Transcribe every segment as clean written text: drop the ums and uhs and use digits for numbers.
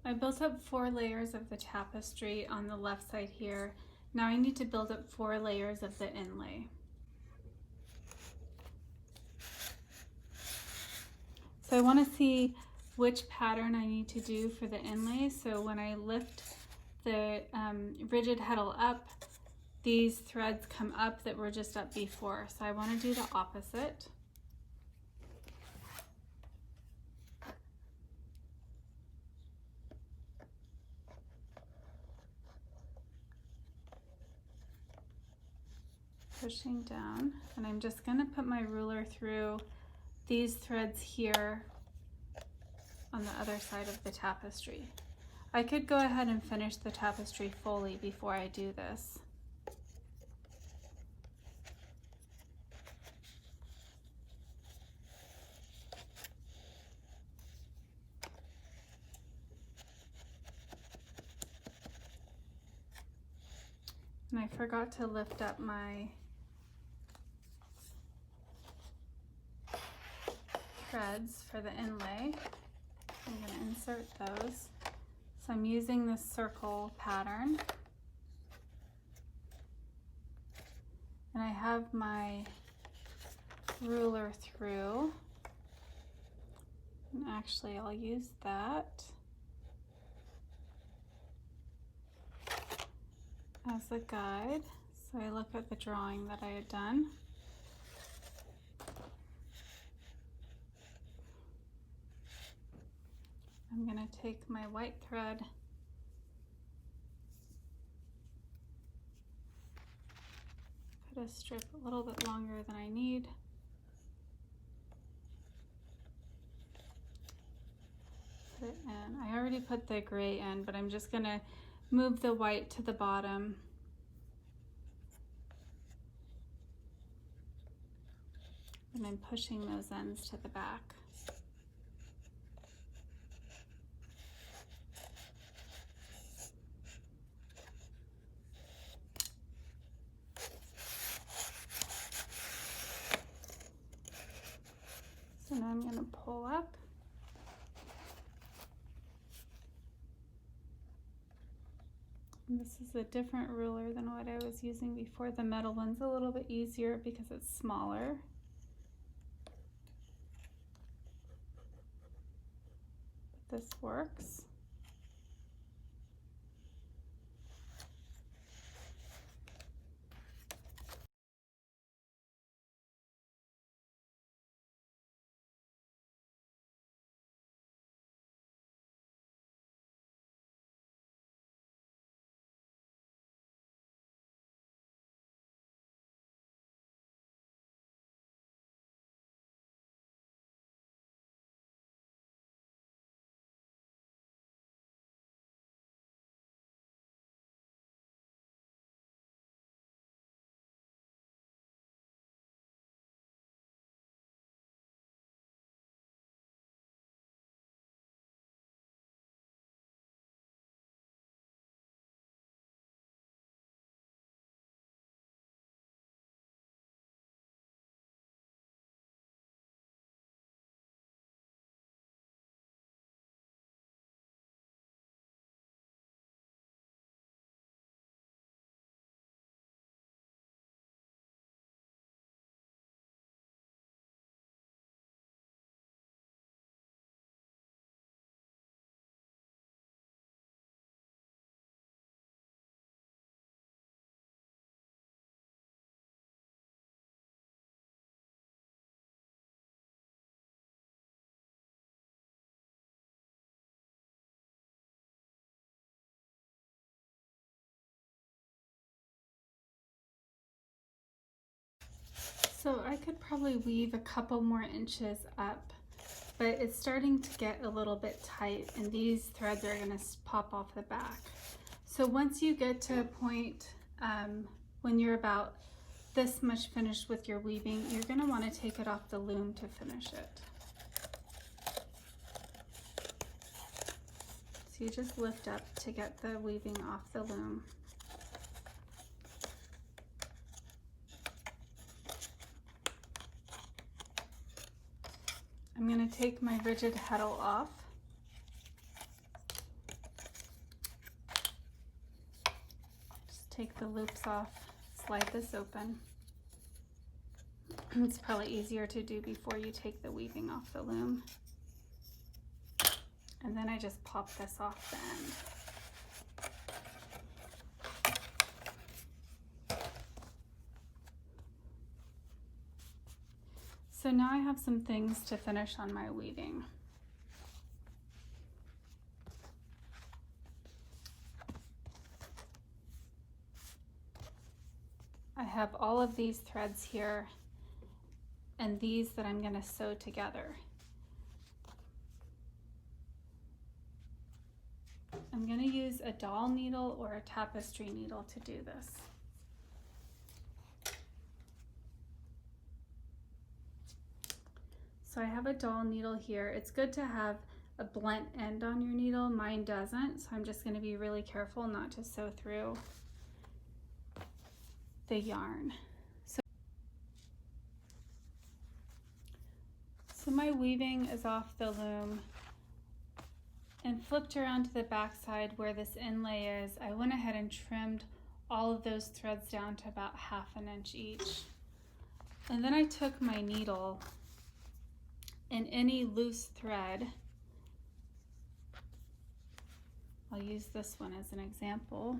I built up 4 layers of the tapestry on the left side here. Now I need to build up 4 layers of the inlay. So I want to see which pattern I need to do for the inlay. So when I lift the rigid heddle up, these threads come up that were just up before. So I want to do the opposite. Pushing down, and I'm just going to put my ruler through these threads here on the other side of the tapestry. I could go ahead and finish the tapestry fully before I do this. And I forgot to lift up my threads for the inlay. I'm going to insert those. So I'm using this circle pattern. And I have my ruler through. And actually I'll use that as a guide. So I look at the drawing that I had done. I'm going to take my white thread, cut a strip a little bit longer than I need. Put it in. I already put the gray in, but I'm just going to move the white to the bottom. And I'm pushing those ends to the back. So now I'm going to pull up. And this is a different ruler than what I was using before. The metal one's a little bit easier because it's smaller. But this works. So I could probably weave a couple more inches up, but it's starting to get a little bit tight and these threads are going to pop off the back. So once you get to a point when you're about this much finished with your weaving, you're going to want to take it off the loom to finish it. So you just lift up to get the weaving off the loom. I'm going to take my rigid heddle off. take the loops off, slide this open. It's probably easier to do before you take the weaving off the loom. And then I just pop this off the end. So now I have some things to finish on my weaving. I have all of these threads here and these that I'm going to sew together. I'm going to use a doll needle or a tapestry needle to do this. So I have a doll needle here. It's good to have a blunt end on your needle. Mine doesn't, so I'm just going to be really careful not to sew through the yarn. So my weaving is off the loom and flipped around to the back side where this inlay is. I went ahead and trimmed all of those threads down to about 1/2 inch each. And then I took my needle and any loose thread, I'll use this one as an example.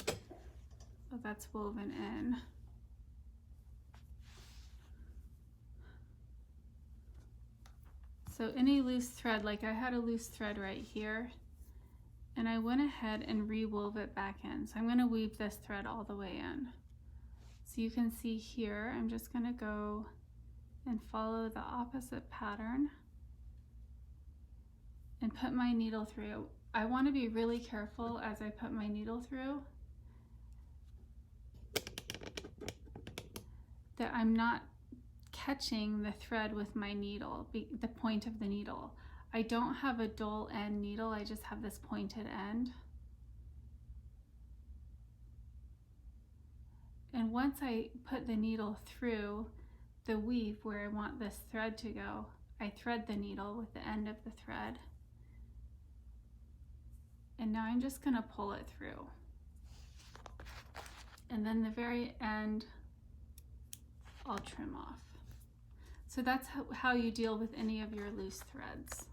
Oh, that's woven in. So any loose thread, like I had a loose thread right here, and I went ahead and re-wove it back in. So I'm going to weave this thread all the way in. So you can see here, I'm just going to go and follow the opposite pattern and put my needle through. I want to be really careful as I put my needle through that I'm not catching the thread with my needle, the point of the needle. I don't have a dull end needle, I just have this pointed end. And once I put the needle through the weave where I want this thread to go, I thread the needle with the end of the thread. And now I'm just going to pull it through. And then the very end, I'll trim off. So that's how you deal with any of your loose threads.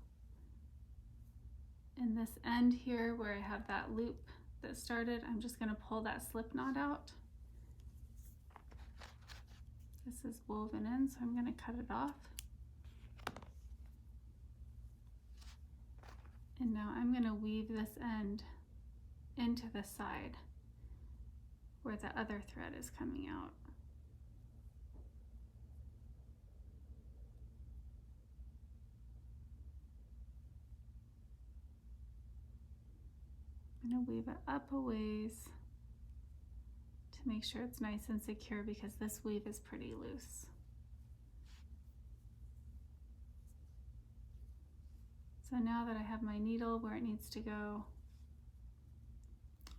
In this end here where I have that loop that started, I'm just going to pull that slip knot out. This is woven in, so I'm going to cut it off. And now I'm going to weave this end into the side where the other thread is coming out. I'm going to weave it up a ways to make sure it's nice and secure because this weave is pretty loose. So now that I have my needle where it needs to go,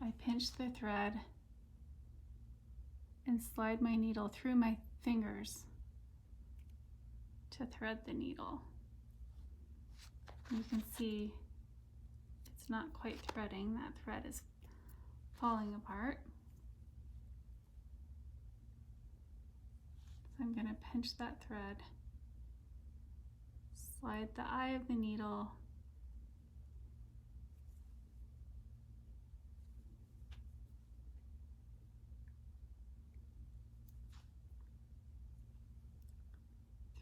I pinch the thread and slide my needle through my fingers to thread the needle. You can see it's not quite threading, that thread is falling apart. So I'm going to pinch that thread, slide the eye of the needle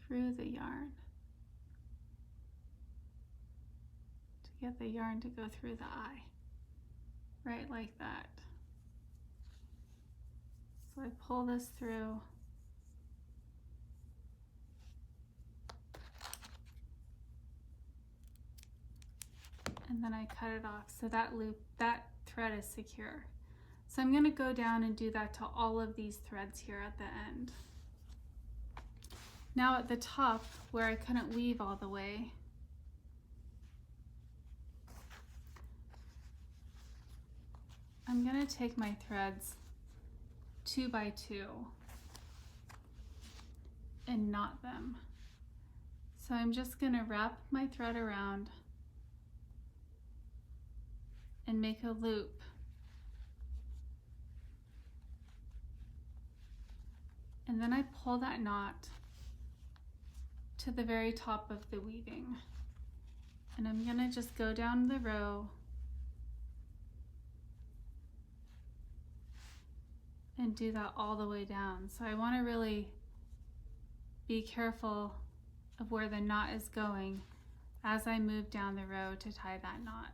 through the yarn to get the yarn to go through the eye, right like that. So I pull this through, and then I cut it off so that thread is secure. So I'm going to go down and do that to all of these threads here at the end. Now at the top where I couldn't weave all the way, I'm going to take my threads 2 by 2 and knot them. So I'm just going to wrap my thread around and make a loop And then I pull that knot to the very top of the weaving. And I'm gonna just go down the row and do that all the way down. So I wanna really be careful of where the knot is going as I move down the row to tie that knot.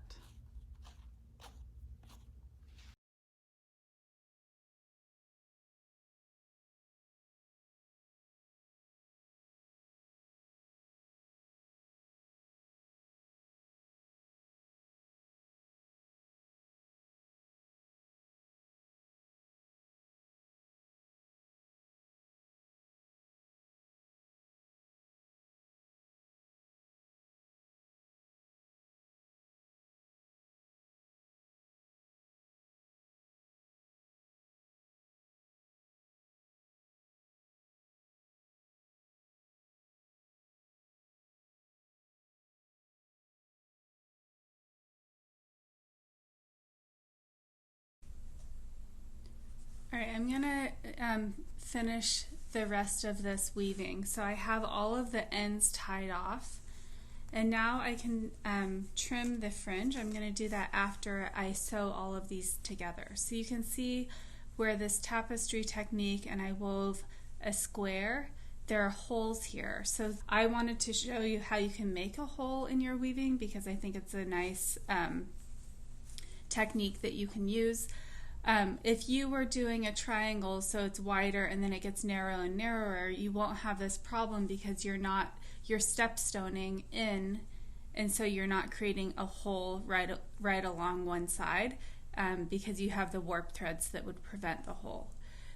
All right, I'm gonna finish the rest of this weaving. So I have all of the ends tied off, and now I can trim the fringe. I'm gonna do that after I sew all of these together. So you can see where this tapestry technique and I wove a square, there are holes here. So I wanted to show you how you can make a hole in your weaving because I think it's a nice technique that you can use. If you were doing a triangle so it's wider and then it gets narrow and narrower, you won't have this problem because you're step stoning in, and so you're not creating a hole right along one side because you have the warp threads that would prevent the hole.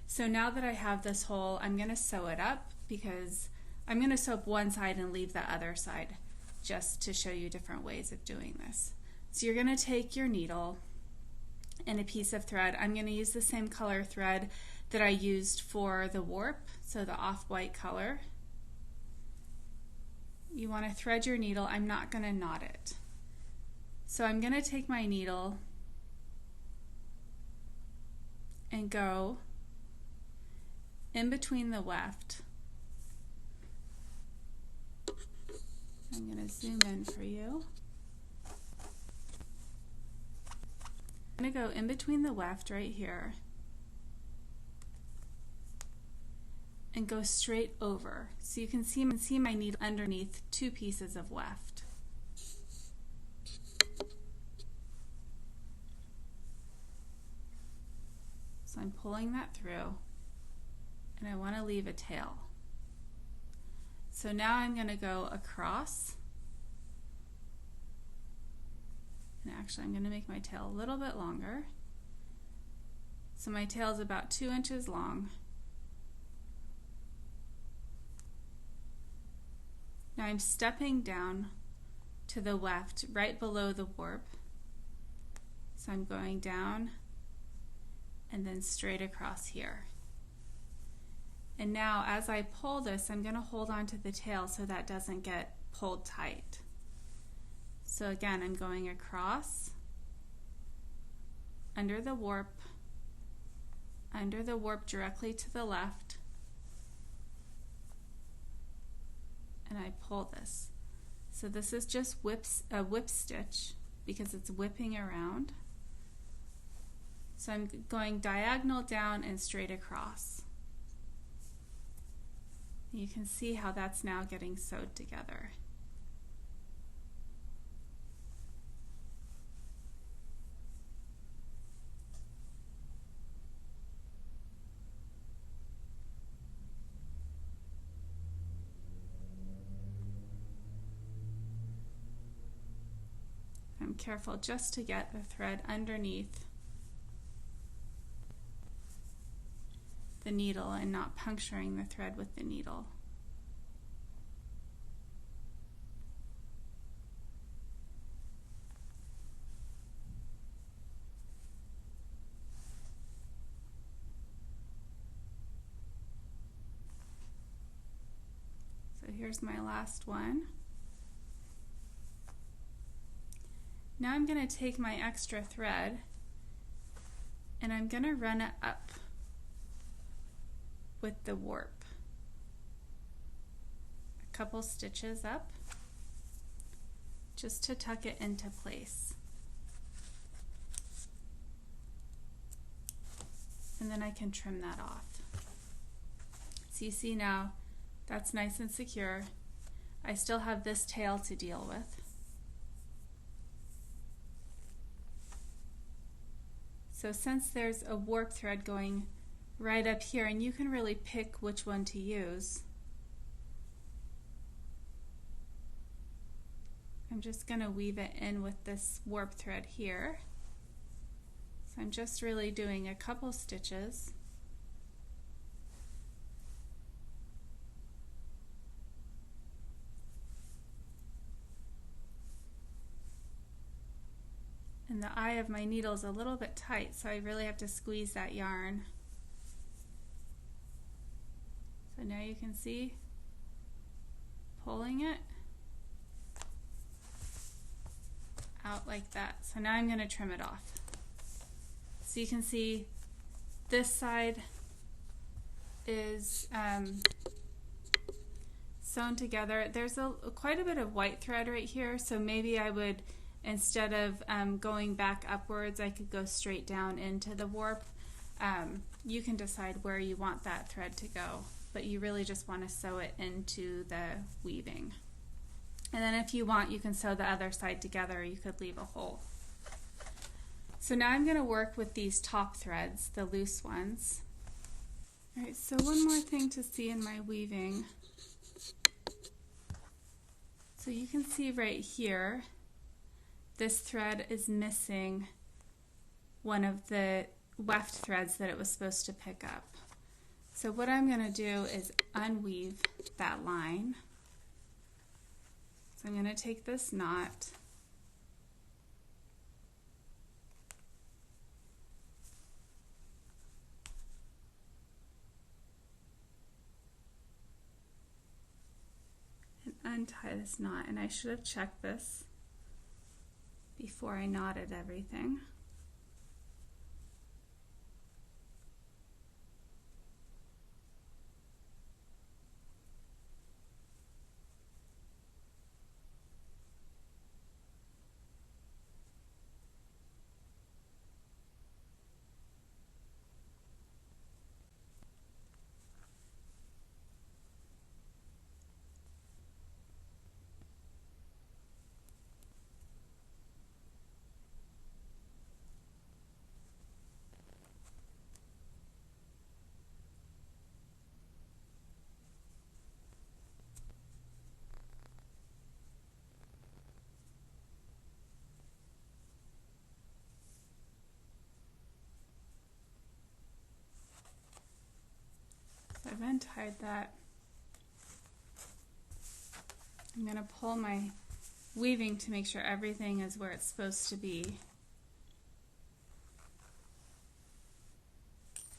So now that I have this hole, I'm going to sew it up because I'm going to sew up one side and leave the other side just to show you different ways of doing this. So you're going to take your needle and a piece of thread. I'm going to use the same color thread that I used for the warp, so the off-white color. You want to thread your needle. I'm not going to knot it. So I'm going to take my needle and go in between the weft. I'm going to zoom in for you. I'm going to go in between the weft right here and go straight over. So you can see my needle underneath two pieces of weft. So I'm pulling that through and I want to leave a tail. So now I'm going to go across. And actually I'm going to make my tail a little bit longer. So my tail is about 2 inches long. Now I'm stepping down to the weft right below the warp. So I'm going down and then straight across here. And now as I pull this, I'm going to hold on to the tail so that doesn't get pulled tight. So again, I'm going across, under the warp directly to the left, and I pull this. So this is just a whip stitch because it's whipping around. So I'm going diagonal down and straight across. You can see how that's now getting sewed together. I'm careful just to get the thread underneath the needle and not puncturing the thread with the needle. So here's my last one. Now I'm going to take my extra thread and I'm going to run it up with the warp. A couple stitches up just to tuck it into place. And then I can trim that off. So you see now that's nice and secure. I still have this tail to deal with. So since there's a warp thread going right up here, and you can really pick which one to use, I'm just going to weave it in with this warp thread here. So I'm just really doing a couple stitches. And the eye of my needle is a little bit tight, so I really have to squeeze that yarn. So now you can see, pulling it out like that. So now I'm going to trim it off. So you can see this side is sewn together. There's quite a bit of white thread right here, so maybe I would, instead of going back upwards, I could go straight down into the warp. You can decide where you want that thread to go, but you really just want to sew it into the weaving. And then if you want, you can sew the other side together, or you could leave a hole. So now I'm going to work with these top threads, the loose ones. All right, so one more thing to see in my weaving. So you can see right here, this thread is missing one of the weft threads that it was supposed to pick up. So what I'm going to do is unweave that line. So I'm going to take this knot, and untie this knot, and I should have checked this before I knotted everything. So I've untied that. I'm going to pull my weaving to make sure everything is where it's supposed to be.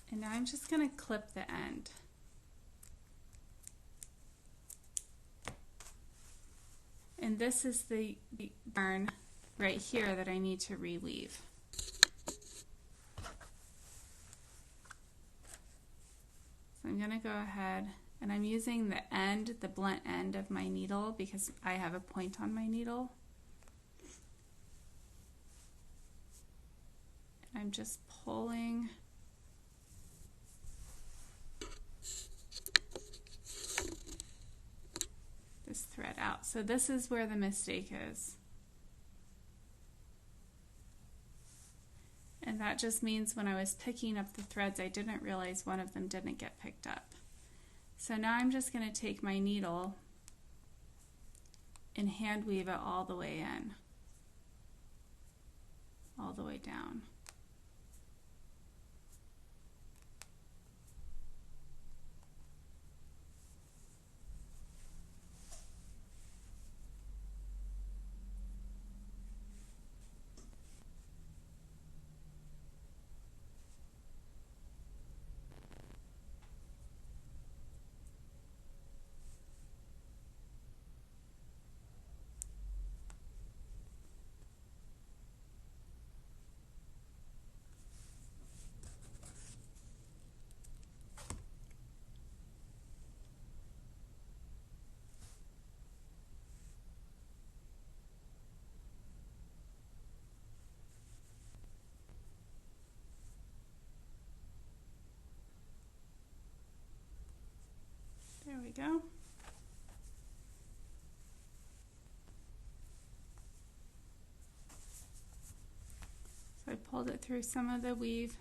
And now I'm just going to clip the end. And this is the yarn right here that I need to reweave. So I'm going to go ahead, and I'm using the end, the blunt end of my needle, because I have a point on my needle. And I'm just pulling this thread out. So this is where the mistake is. And that just means when I was picking up the threads, I didn't realize one of them didn't get picked up. So now I'm just going to take my needle and hand weave it all the way in, all the way down. we go. So I pulled it through some of the weave.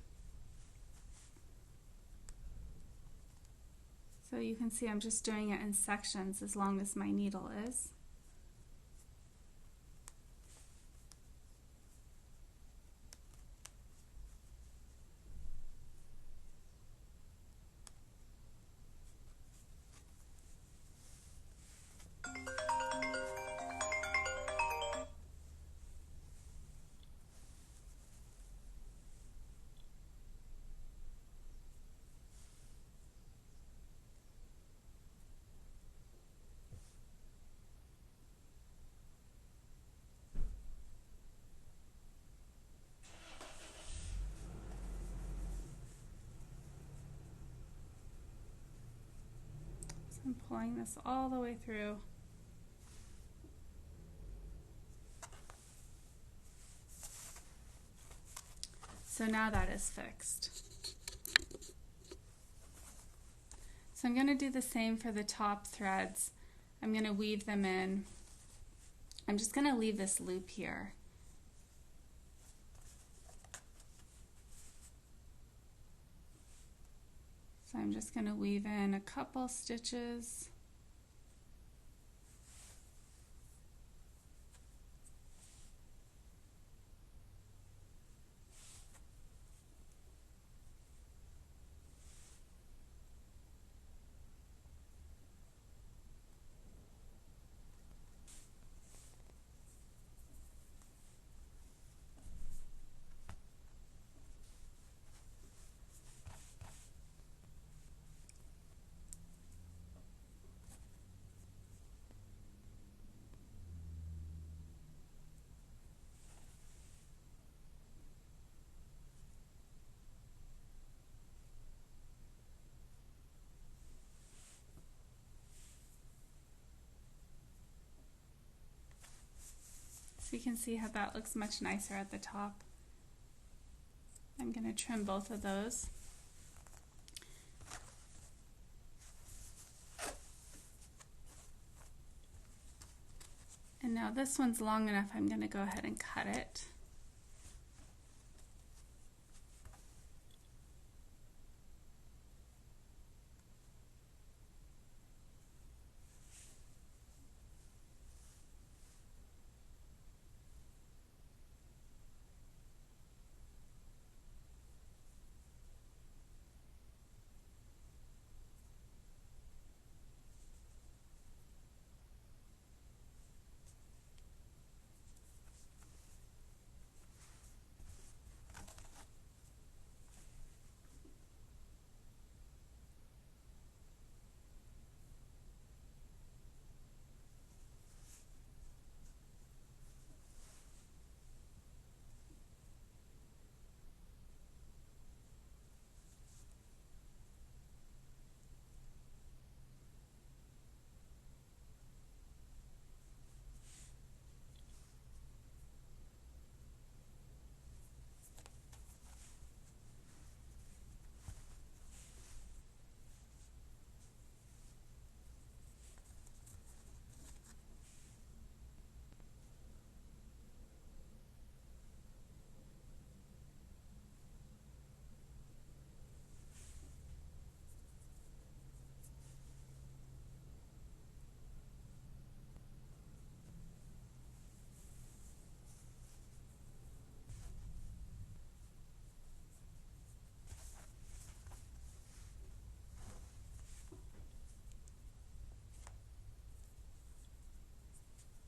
So you can see I'm just doing it in sections as long as my needle is. I'm pulling this all the way through. So now that is fixed. So I'm going to do the same for the top threads. I'm going to weave them in. I'm just going to leave this loop here. So I'm just going to weave in a couple stitches. So you can see how that looks much nicer at the top. I'm going to trim both of those. And now this one's long enough, I'm going to go ahead and cut it.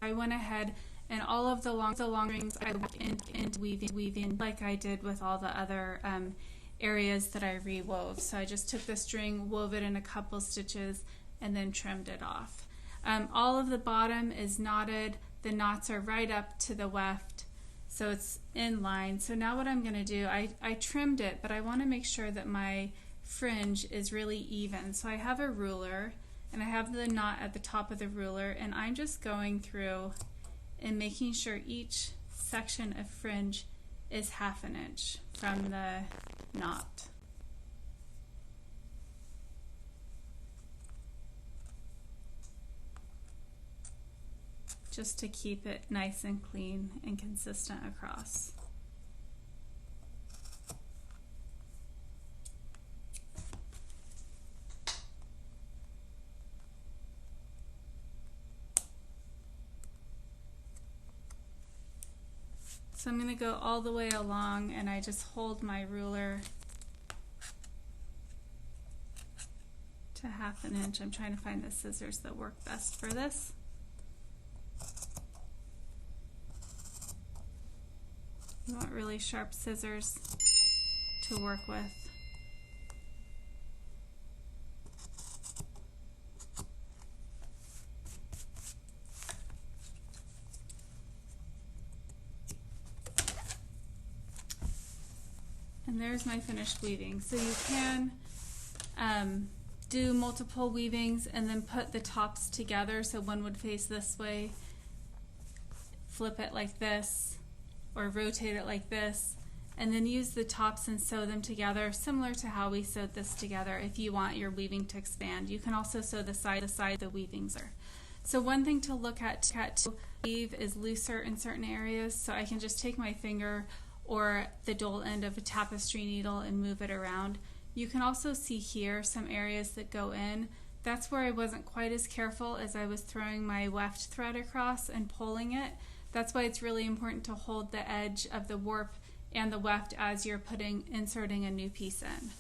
I went ahead and all of the long strings I went into weaving like I did with all the other areas that I rewove. So I just took the string, wove it in a couple stitches, and then trimmed it off. All of the bottom is knotted. The knots are right up to the weft, so it's in line. So now what I'm going to do, I trimmed it, but I want to make sure that my fringe is really even. So I have a ruler, and I have the knot at the top of the ruler, and I'm just going through and making sure each section of fringe is 1/2 inch from the knot. just to keep it nice and clean and consistent across. So I'm going to go all the way along, and I just hold my ruler to 1/2 inch. I'm trying to find the scissors that work best for this. You want really sharp scissors to work with. And there's my finished weaving. So you can do multiple weavings and then put the tops together. So one would face this way, flip it like this, or rotate it like this, and then use the tops and sew them together, similar to how we sewed this together. If you want your weaving to expand, you can also sew the side the weavings are. So one thing to look at to weave is looser in certain areas, so I can just take my finger or the dull end of a tapestry needle and move it around. You can also see here some areas that go in. That's where I wasn't quite as careful as I was throwing my weft thread across and pulling it. That's why it's really important to hold the edge of the warp and the weft as you're inserting a new piece in.